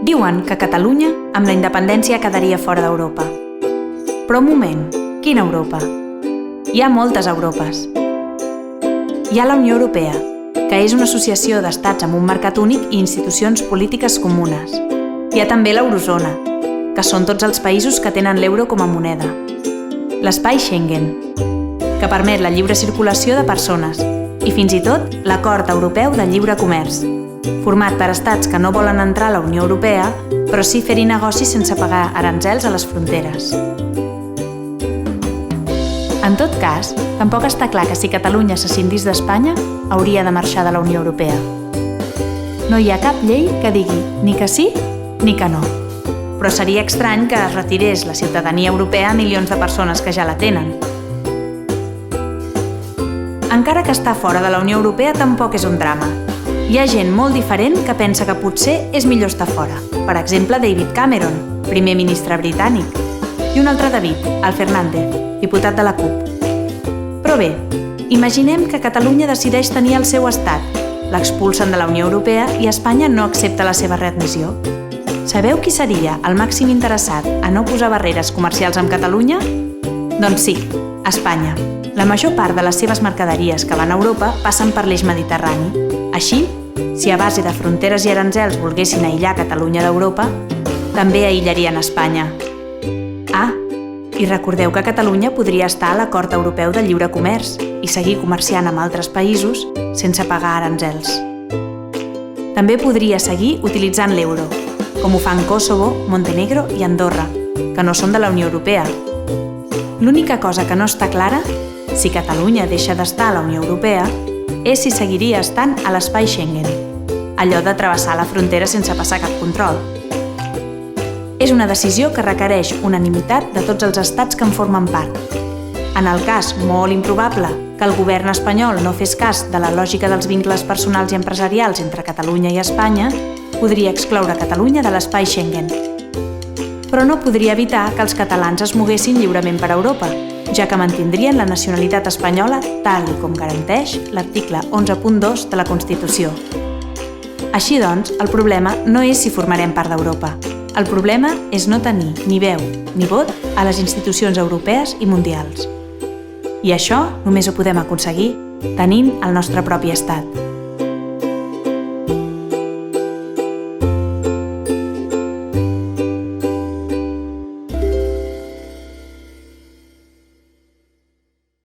Diuen que Catalunya, amb la independència, quedaria fora d'Europa. Però un moment, quina Europa? Hi ha moltes Europes. Hi ha la Unió Europea, que és una associació d'estats amb un mercat únic i institucions polítiques comunes. Hi ha també l'Eurozona, que són tots els països que tenen l'euro com a moneda. L'espai Schengen, que permet la lliure circulació de persones, i fins i tot l'Acord Europeu de Lliure Comerç, format per estats que no volen entrar a la Unió Europea, però sí fer-hi negocis sense pagar aranzels a les fronteres. En tot cas, tampoc està clar que si Catalunya s'escindís d'Espanya, hauria de marxar de la Unió Europea. No hi ha cap llei que digui ni que sí ni que no. Però seria estrany que es retirés la ciutadania europea a milions de persones que ja la tenen. Encara que estar fora de la Unió Europea tampoc és un drama. Hi ha gent molt diferent que pensa que potser és millor estar fora. Per exemple, David Cameron, primer ministre britànic, i un altre David, el Fernández, diputat de la CUP. Però bé, imaginem que Catalunya decideix tenir el seu estat, l'expulsen de la Unió Europea i Espanya no accepta la seva readmissió. Sabeu qui seria el màxim interessat a no posar barreres comercials amb Catalunya? Doncs sí, Espanya. La major part de les seves mercaderies que van a Europa passen per l'eix mediterrani. Així, si a base de fronteres i aranzels volguessin aïllar Catalunya d'Europa, també aïllarien Espanya. Ah, i recordeu que Catalunya podria estar a l'Acord Europeu de Lliure Comerç i seguir comerciant amb altres països sense pagar aranzels. També podria seguir utilitzant l'euro, com ho fan Kosovo, Montenegro i Andorra, que no són de la Unió Europea. L'única cosa que no està clara, si Catalunya deixa d'estar a la Unió Europea, és si seguiria estant a l'espai Schengen, allò de travessar la frontera sense passar cap control. És una decisió que requereix unanimitat de tots els estats que en formen part. En el cas molt improbable que el govern espanyol no fes cas de la lògica dels vincles personals i empresarials entre Catalunya i Espanya, podria excloure Catalunya de l'espai Schengen. Però no podria evitar que els catalans es moguessin lliurement per Europa, ja que mantindrien la nacionalitat espanyola tal com garanteix l'article 11.2 de la Constitució. Així doncs, el problema no és si formarem part d'Europa. El problema és no tenir ni veu ni vot a les institucions europees i mundials. I això només ho podem aconseguir tenint el nostre propi estat.